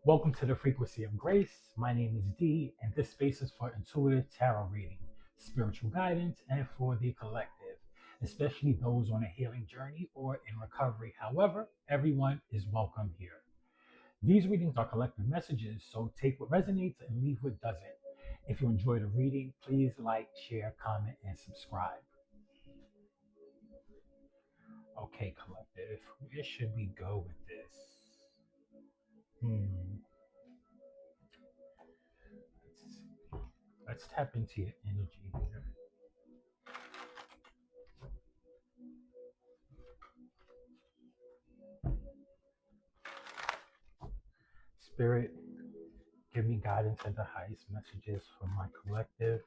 Welcome to the Frequency of Grace. My name is D, and this space is for intuitive tarot reading, spiritual guidance, and for the collective, especially those on a healing journey or in recovery. However, everyone is welcome here. These readings are collective messages, so take what resonates and leave what doesn't. If you enjoy the reading, please like, share, comment, and subscribe. Okay, collective, where should we go with this? Hmm. Let's, let's tap into your energy here. Spirit, give me guidance and the highest messages for my collective.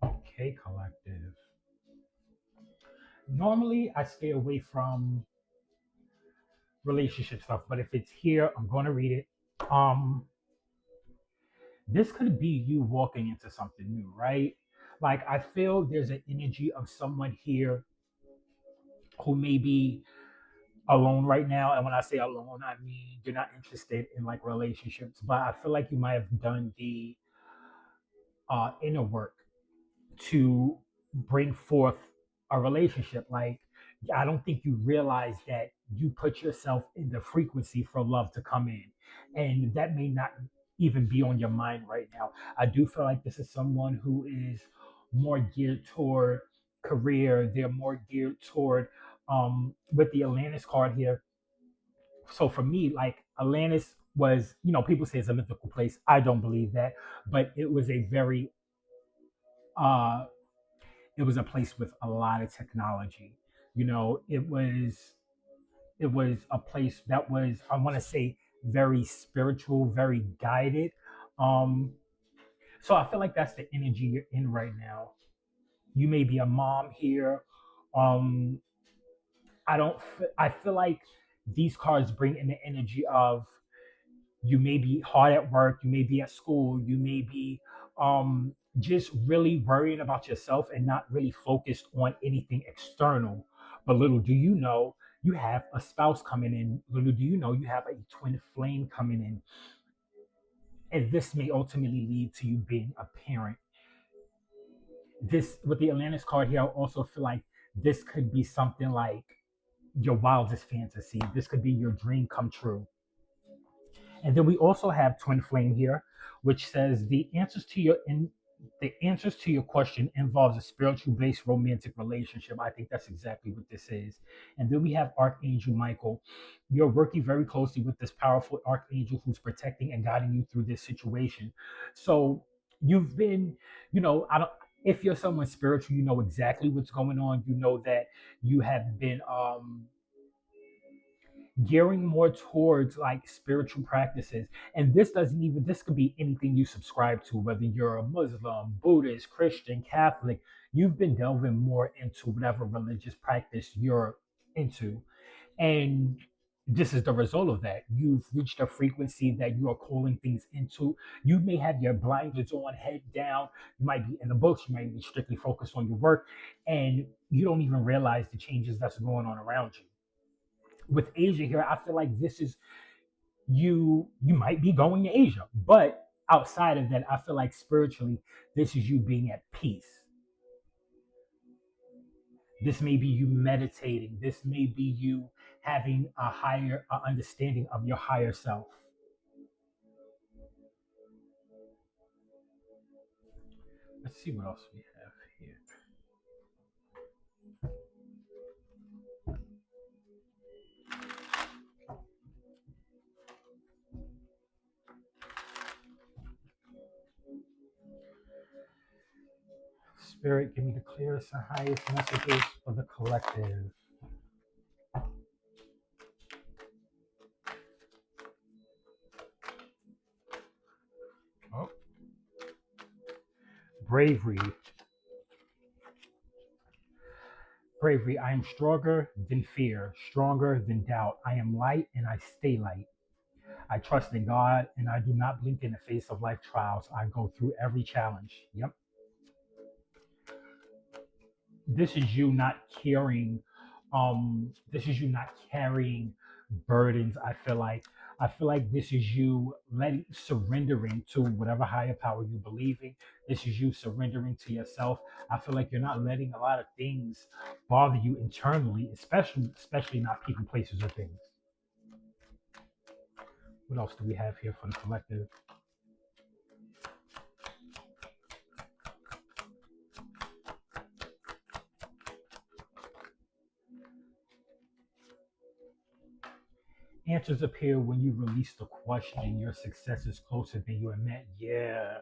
Okay, collective. Normally, I stay away from relationship stuff, but if it's here, I'm going to read it. Um, this could be you walking into something new, right? Like I feel there's an energy of someone here who may be alone right now, and when I say alone, I mean you're not interested in like relationships, but I feel like you might have done the inner work to bring forth a relationship. Like, I don't think you realize that you put yourself in the frequency for love to come in. And that may not even be on your mind right now. I do feel like this is someone who is more geared toward career. They're more geared toward, with the Atlantis card here. So for me, like Atlantis was, people say it's a mythical place. I don't believe that, but it was a very, uh, it was a place with a lot of technology. It was a place that was, I want to say, very spiritual, very guided. Um, so I feel like that's the energy you're in right now. You may be a mom here. Um, I don't. I feel like these cards bring in the energy of you may be hard at work, you may be at school, you may be just really worrying about yourself and not really focused on anything external. But little do you know, you have a spouse coming in. Little do you know, you have a twin flame coming in. And this may ultimately lead to you being a parent. This, with the Atlantis card here, I also feel like this could be something like your wildest fantasy. This could be your dream come true. And then we also have Twin Flame here, which says the answers to your question involves a spiritual based romantic relationship. I think that's exactly what this is. And then we have Archangel Michael. You're working very closely with this powerful archangel who's protecting and guiding you through this situation. So you've been, I don't if you're someone spiritual, you know exactly what's going on. You know that you have been gearing more towards like spiritual practices. And this could be anything you subscribe to, whether you're a Muslim, Buddhist, Christian, Catholic. You've been delving more into whatever religious practice you're into. And this is the result of that. You've reached a frequency that you are calling things into. You may have your blinders on, head down. You might be in the books. You might be strictly focused on your work, and you don't even realize the changes that's going on around you. With Asia here, I feel like this is you might be going to Asia, but outside of that, I feel like spiritually, this is you being at peace. This may be you meditating. This may be you having a higher understanding of your higher self. Let's see what else we have here. Spirit, give me the clearest and highest messages for the collective. Oh, bravery. Bravery. I am stronger than fear, stronger than doubt. I am light and I stay light. I trust in God and I do not blink in the face of life trials. I go through every challenge. Yep. This is you not carrying this is you not carrying burdens. I feel like this is you letting surrendering to whatever higher power you believe in. This is you surrendering to yourself. I feel like you're not letting a lot of things bother you internally, especially not people, places, or things. What else do we have here for the collective? Answers appear when you release the question. Your success is closer than you admit. Yeah,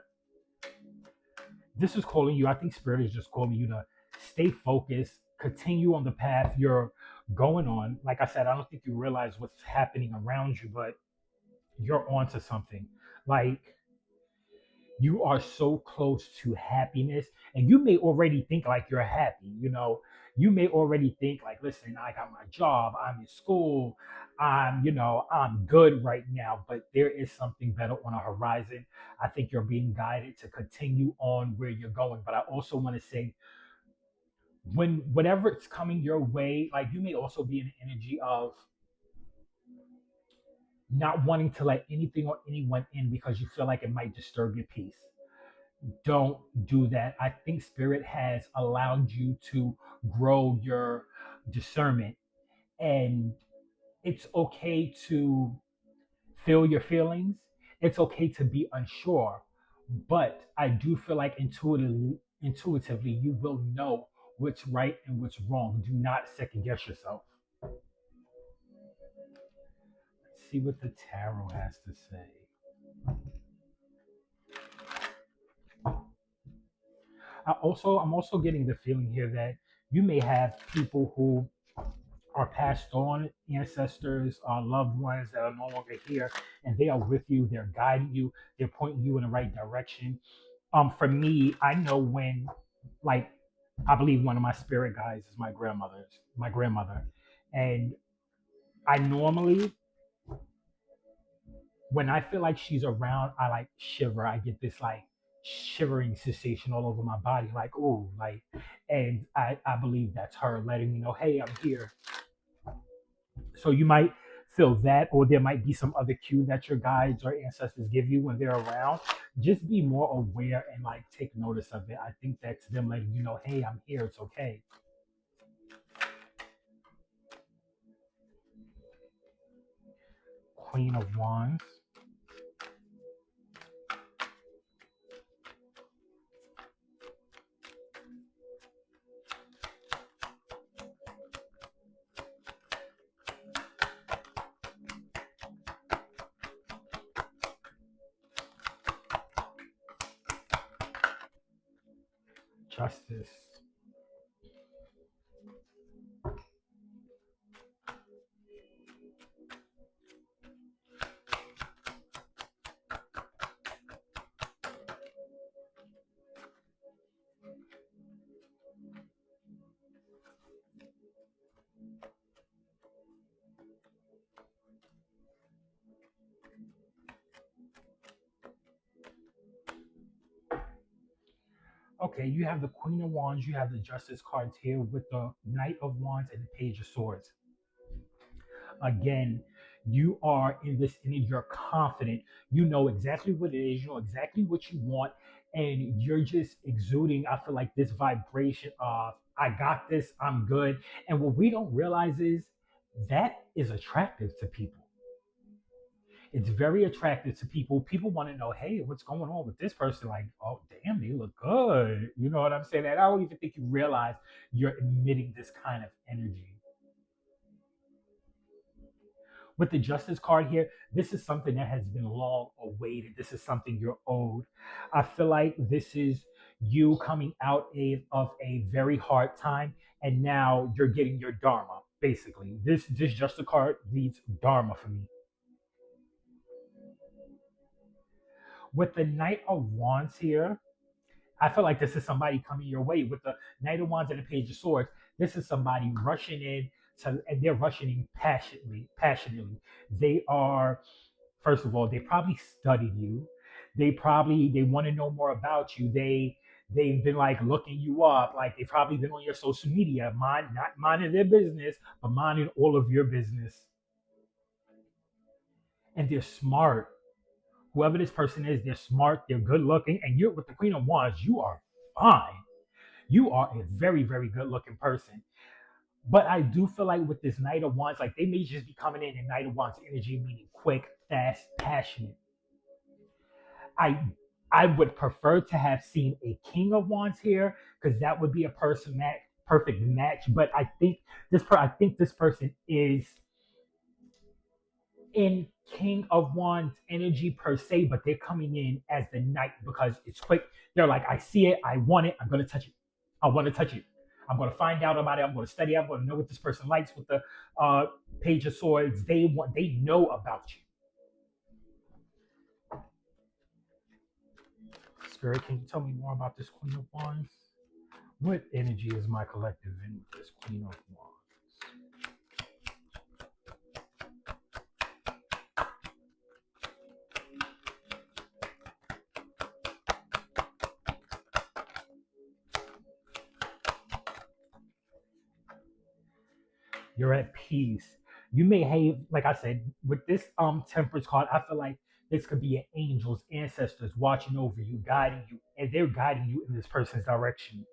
this is calling you. I think Spirit is just calling you to stay focused, continue on the path you're going on. Like I said, I don't think you realize what's happening around you, but you're onto something. Like, you are so close to happiness, and you may already think like you're happy. You may already think like, listen, I got my job, I'm in school, I'm good right now, but there is something better on the horizon. I think you're being guided to continue on where you're going, but I also want to say, when whatever it's coming your way, like, you may also be in the energy of not wanting to let anything or anyone in because you feel like it might disturb your peace. Don't do that. I think Spirit has allowed you to grow your discernment, and it's okay to feel your feelings. It's okay to be unsure, but I do feel like intuitively you will know what's right and what's wrong. Do not second guess yourself. Let's see what the tarot has to say. I'm also getting the feeling here that you may have people who are passed on, ancestors, loved ones that are no longer here, and they are with you. They're guiding you. They're pointing you in the right direction. For me, I know when, like, I believe one of my spirit guides is my grandmother, and I normally, when I feel like she's around, I like shiver. I get this like shivering sensation all over my body, like, oh, like, and I believe that's her letting me know, hey, I'm here. So you might feel that, or there might be some other cue that your guides or ancestors give you when they're around. Just be more aware and like take notice of it. I think that's them letting you know, hey, I'm here. It's okay. Queen of Wands, Justice. Okay, you have the Queen of Wands, you have the Justice cards here with the Knight of Wands and the Page of Swords. Again, you are in this energy, you're confident, you know exactly what it is, you know exactly what you want, and you're just exuding, I feel like, this vibration of, I got this, I'm good. And what we don't realize is that is attractive to people. It's very attractive to people. People want to know, hey, what's going on with this person? Like, oh, damn, they look good. You know what I'm saying? And I don't even think you realize you're emitting this kind of energy. With the justice card here, this is something that has been long awaited. This is something you're owed. I feel like this is you coming out of a very hard time, and now you're getting your dharma. Basically, this just a card reads dharma for me. With the Knight of Wands here, I feel like this is somebody coming your way with the Knight of Wands and the Page of Swords. This is somebody rushing in and they're rushing in passionately. They are, first of all, they probably studied you. They want to know more about you. They've been like looking you up. Like they've probably been on your social media, not minding their business, but minding all of your business. And they're smart. Whoever this person is, they're smart, they're good looking, and you're with the Queen of Wands, you are fine. You are a very, very good looking person. But I do feel like with this Knight of Wands, like they may just be coming in Knight of Wands energy, meaning quick, fast, passionate. I I would prefer to have seen a King of Wands here because that would be a perfect match. But I think this person is in King of Wands energy per se, but they're coming in as the Knight because it's quick. They're like, I see it, I want it, I'm gonna touch it. I want to touch it. I'm gonna find out about it. I'm gonna study. I'm gonna know what this person likes with the uh, Page of Swords. They know about you. Spirit, can you tell me more about this Queen of Wands? What energy is my collective in with this Queen of Wands? You're at peace. You may have, like I said, with this Temperance card, I feel like this could be an angel's ancestors watching over you, guiding you, and they're guiding you in this person's direction.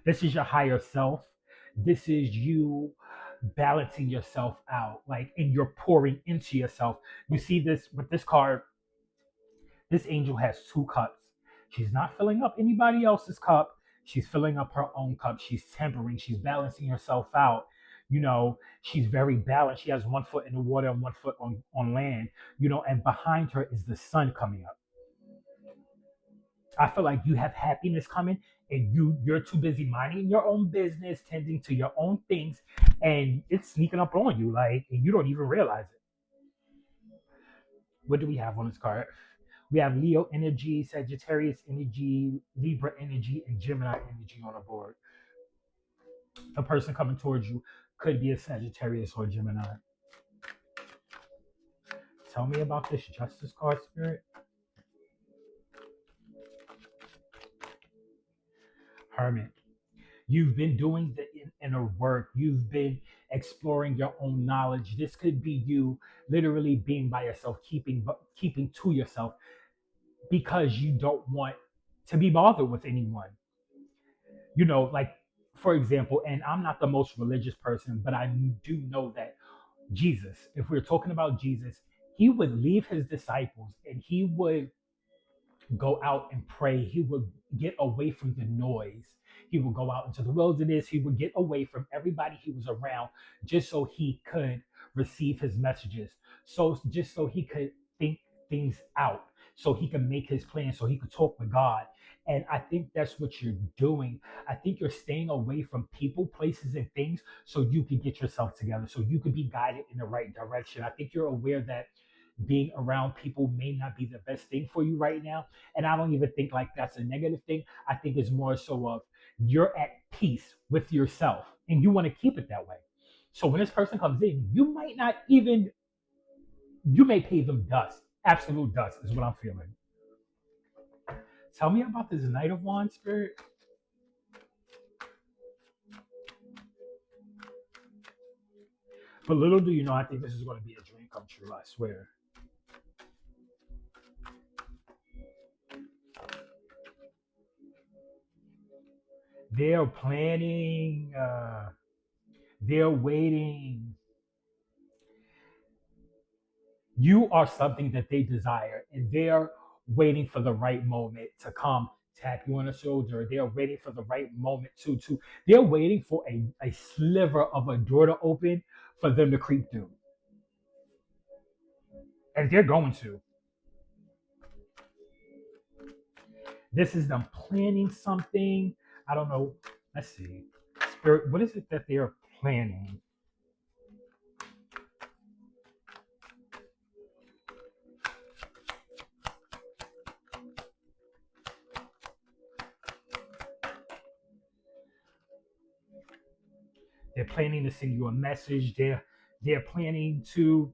This is your higher self. This is you balancing yourself out, like, and you're pouring into yourself. You see this with this card. This angel has two cups. She's not filling up anybody else's cup. She's filling up her own cup. She's tempering. She's balancing herself out. She's very balanced. She has one foot in the water and one foot on land, and behind her is the sun coming up. I feel like you have happiness coming and you're too busy minding your own business, tending to your own things, and it's sneaking up on you, like, and you don't even realize it. What do we have on this card? We have Leo energy, Sagittarius energy, Libra energy, and Gemini energy on the board. The person coming towards you could be a Sagittarius or Gemini. Tell me about this Justice card, Spirit. Hermit. You've been doing the inner work. You've been exploring your own knowledge. This could be you literally being by yourself, keeping to yourself because you don't want to be bothered with anyone. Like, for example, and I'm not the most religious person, but I do know that Jesus, if we're talking about Jesus, he would leave his disciples and he would go out and pray. He would get away from the noise. He would go out into the wilderness. He would get away from everybody he was around just so he could receive his messages. So just so he could think things out, so he could make his plan, so he could talk with God. And I think that's what you're doing. I think you're staying away from people, places, and things so you could get yourself together, so you could be guided in the right direction. I think you're aware that being around people may not be the best thing for you right now. And I don't even think like that's a negative thing. I think it's more so of you're at peace with yourself and you want to keep it that way. So when this person comes in, you may pay them dust. Absolute dust is what I'm feeling. Tell me about this Knight of Wands, Spirit. But little do you know, I think this is going to be a dream come true, I swear. They're planning, they're waiting. You are something that they desire, and they're waiting for the right moment to come tap you on the shoulder. They're waiting for the right moment to they're waiting for a sliver of a door to open for them to creep through. And they're going to. This is them planning something. I don't know. Let's see. Spirit, what is it that they're planning? They're planning to send you a message. They're planning to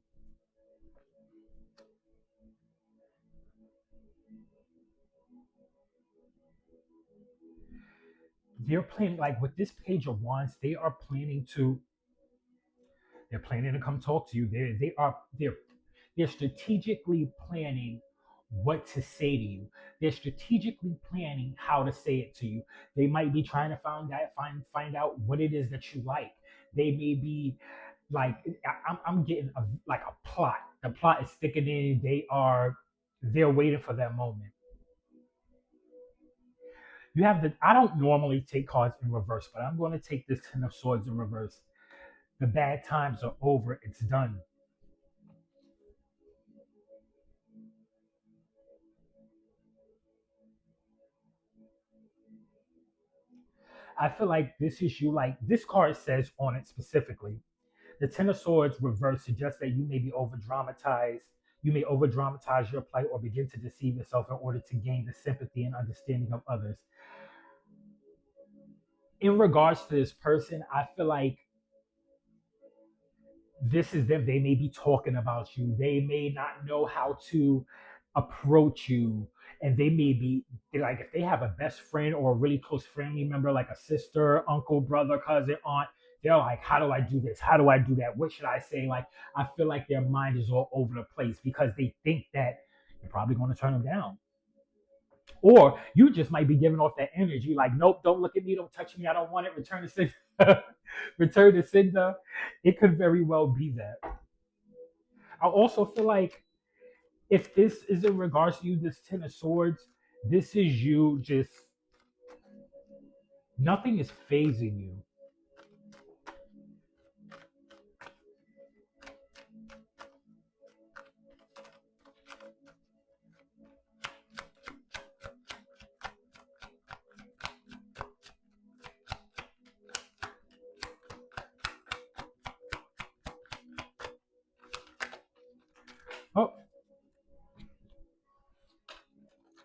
they're planning like with this page of wands, they're planning to come talk to you. They're strategically planning what to say to you. They're strategically planning how to say it to you. They might be trying to find out what it is that you like. They may be like I'm getting like a plot. The plot is sticking in. They're waiting for that moment. You have the I don't normally take cards in reverse, but I'm going to take this Ten of Swords in reverse. The bad times are over. It's done. I feel like this is you. Like this card says on it specifically, the Ten of Swords reverse suggests that you may be over dramatized. You may over dramatize your plight or begin to deceive yourself in order to gain the sympathy and understanding of others. In regards to this person, I feel like this is them. They may be talking about you. They may not know how to approach you. And they may be like, if they have a best friend or a really close family member, like a sister, uncle, brother, cousin, aunt, they're like, how do I do this? How do I do that? What should I say? Like, I feel like their mind is all over the place because they think that you're probably going to turn them down. Or you just might be giving off that energy like, nope, don't look at me, don't touch me, I don't want it, return to sender. Return to sender. It could very well be that. I also feel like if this is in regards to you, this Ten of Swords, this is you just, nothing is phasing you. Oh,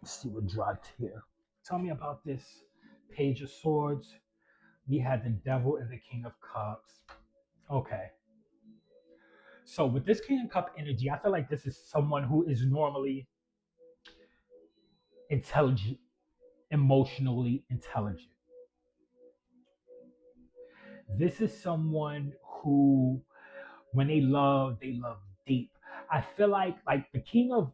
let's see what dropped here. Tell me about this Page of Swords. We had the Devil and the King of Cups. Okay. So with this King of Cup energy, I feel like this is someone who is normally intelligent, emotionally intelligent. This is someone who, when they love deep. I feel like the King of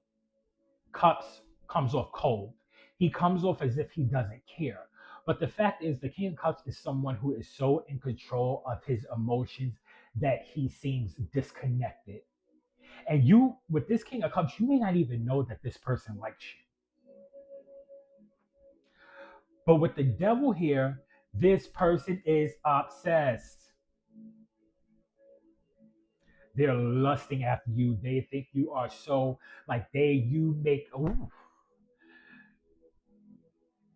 Cups comes off cold. He comes off as if he doesn't care. But the fact is, the King of Cups is someone who is so in control of his emotions that he seems disconnected. And you, with this King of Cups, you may not even know that this person likes you. But with the Devil here, this person is obsessed. They're lusting after you. They think you are so like you make ooh,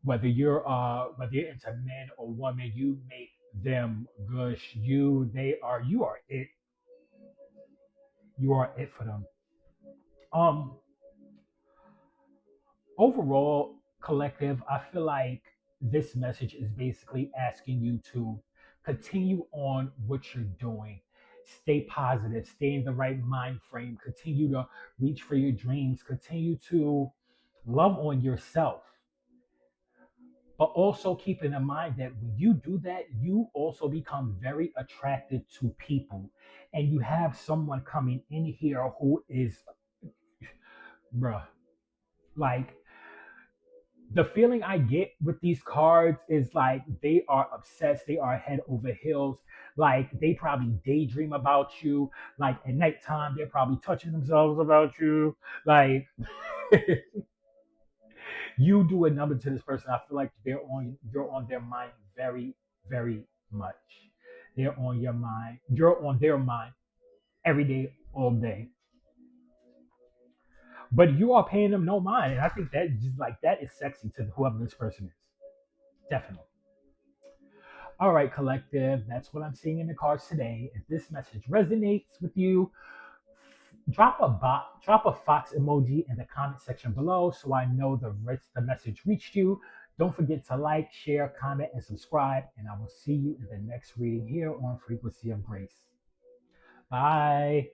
whether you're into men or women, you make them gush. You are it. You are it for them. Um Overall, collective, I feel like this message is basically asking you to continue on what you're doing. Stay positive, stay in the right mind frame, continue to reach for your dreams, continue to love on yourself. But also keeping in mind that when you do that, you also become very attracted to people. And you have someone coming in here who is, bruh, like the feeling I get with these cards is like they are obsessed, they are head over heels. Like they probably daydream about you. Like at nighttime, they're probably touching themselves about you. Like you do a number to this person. I feel like you're on their mind very, very much. They're on your mind. You're on their mind every day, all day. But you are paying them no mind, and I think that just like that is sexy to whoever this person is. Definitely. All right, collective. That's what I'm seeing in the cards today. If this message resonates with you, drop a fox emoji in the comment section below so I know the message reached you. Don't forget to like, share, comment, and subscribe. And I will see you in the next reading here on Frequency of Grace. Bye.